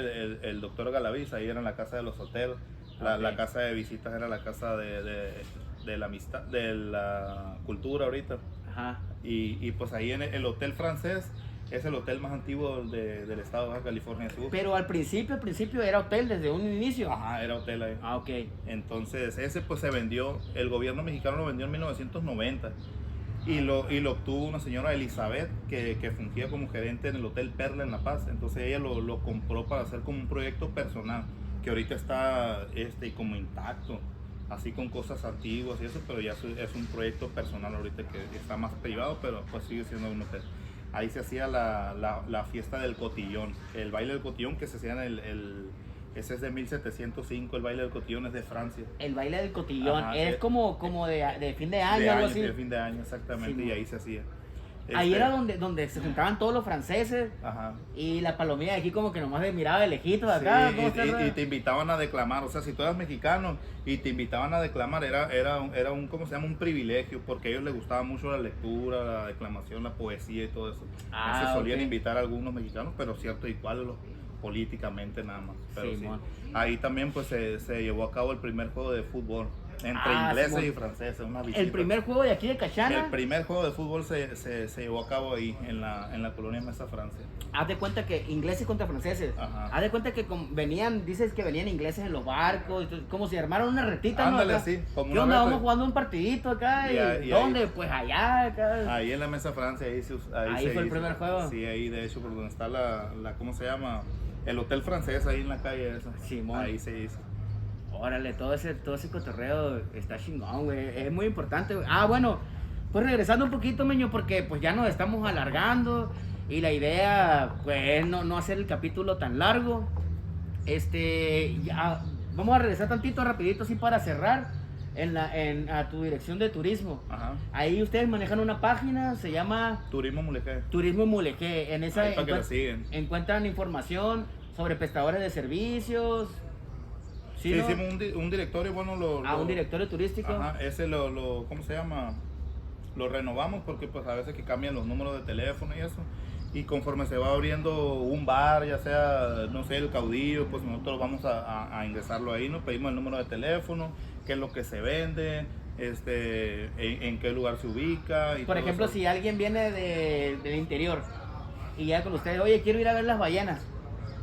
el doctor Galaviz, ahí era la casa de los solteros. Ok. La casa de visitas era la casa de la amistad, de la cultura ahorita. Ajá. Y pues ahí en el Hotel Francés es el hotel más antiguo del estado de Baja California Sur. Pero al principio era hotel desde un inicio. Ajá, era hotel ahí. Ah, ok. Entonces ese pues se vendió, el gobierno mexicano lo vendió en 1990 y lo obtuvo una señora Elizabeth que fungía como gerente en el Hotel Perla en La Paz. Entonces ella lo compró para hacer como un proyecto personal que ahorita está como intacto, así con cosas antiguas y eso, pero ya es un proyecto personal ahorita que está más privado, pero pues sigue siendo un hotel. Ahí se hacía la fiesta del cotillón, el baile del cotillón que se hacía ese es de 1705, el baile del cotillón es de Francia. El baile del cotillón, Ajá, es como de fin de año, algo así. De fin de año, exactamente, Sí, y ahí se hacía. Ahí era donde se juntaban todos los franceses. Ajá. Y la palomilla de aquí como que nomás miraba de lejitos acá. Sí, y te invitaban a declamar, o sea, si tú eras mexicano y te invitaban a declamar, era un, ¿cómo se llama? Un privilegio, porque a ellos les gustaba mucho la lectura, la declamación, la poesía y todo eso. Se solían invitar a algunos mexicanos, pero cierto, igual políticamente nada más. Pero sí. Ahí también pues se llevó a cabo el primer juego de fútbol. Entre ingleses y franceses, una visita. El primer juego de aquí de Cachana. El primer juego de fútbol se llevó a cabo ahí, en la colonia Mesa, Francia. Haz de cuenta que ingleses contra franceses. Ajá. Haz de cuenta que dices que venían ingleses en los barcos, como si armaron una retita. Ándale, ¿no? sí. Como ¿Qué onda? Vamos jugando un partidito acá. ¿Y dónde? Ahí, pues allá, acá. Ahí en la Mesa Francia, ahí fue el primer juego. Sí, ahí de hecho, por donde está ¿cómo se llama? El Hotel Francés, ahí en la calle esa. Simón. Ahí se hizo. Órale, todo ese cotorreo está chingón, güey. Es muy importante, güey. Ah, bueno, pues regresando un poquito, Meño, porque pues ya nos estamos alargando y la idea, pues, no hacer el capítulo tan largo. Ya, vamos a regresar tantito, rapidito, así para cerrar, a tu dirección de turismo. Ajá. Ahí ustedes manejan una página, se llama... Turismo Mulegé. Turismo Mulegé. En esa para que la siguen. Encuentran información sobre prestadores de servicios. Sí, ¿no? hicimos un directorio, bueno, un directorio turístico. Ajá, ese ¿cómo se llama? Lo renovamos porque pues a veces que cambian los números de teléfono y eso. Y conforme se va abriendo un bar, ya sea, no sé, el Caudillo, pues nosotros vamos a ingresarlo ahí, nos pedimos el número de teléfono, qué es lo que se vende, en qué lugar se ubica. Y por ejemplo, eso. Si alguien viene del interior y ya con ustedes, oye, quiero ir a ver las ballenas.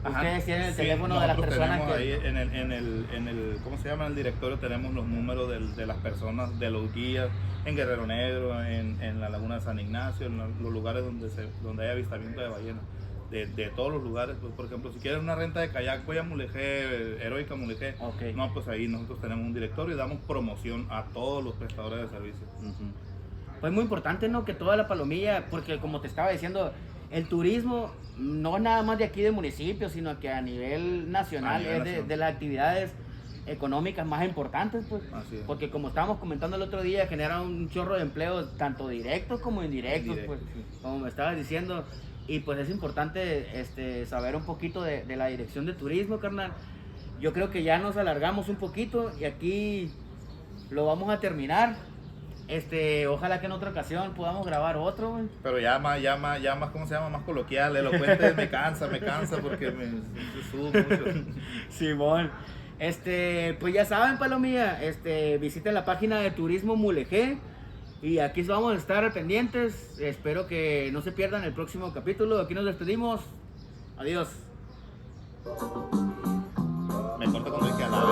Ajá. Ustedes tienen el teléfono de las personas que... Ahí en el ¿cómo se llama? En el directorio tenemos los números de las personas, de los guías, en Guerrero Negro, en la Laguna de San Ignacio, en los lugares donde hay avistamiento de ballenas. De todos los lugares, pues, por ejemplo, si quieres una renta de kayak, voy a Mulegé, Heroica Mulegé. Okay. No, pues ahí nosotros tenemos un directorio y damos promoción a todos los prestadores de servicios. Pues muy importante, ¿no? Que toda la palomilla, porque como te estaba diciendo, el turismo no es nada más de aquí del municipio, sino que a nivel nacional es de las actividades económicas más importantes, pues. Así es. Porque como estábamos comentando el otro día, genera un chorro de empleo, tanto directos como indirectos, pues, sí. Como me estabas diciendo. Y pues es importante saber un poquito de la dirección de turismo, carnal. Yo creo que ya nos alargamos un poquito y aquí lo vamos a terminar. Ojalá que en otra ocasión podamos grabar otro, güey. Pero ya más, ¿cómo se llama? Más coloquial, elocuente, me cansa porque me subo mucho. Simón. Pues ya saben, palomilla, visiten la página de Turismo Mulegé y aquí vamos a estar pendientes. Espero que no se pierdan el próximo capítulo. Aquí nos despedimos. Adiós. Me corta cuando hay que hablar.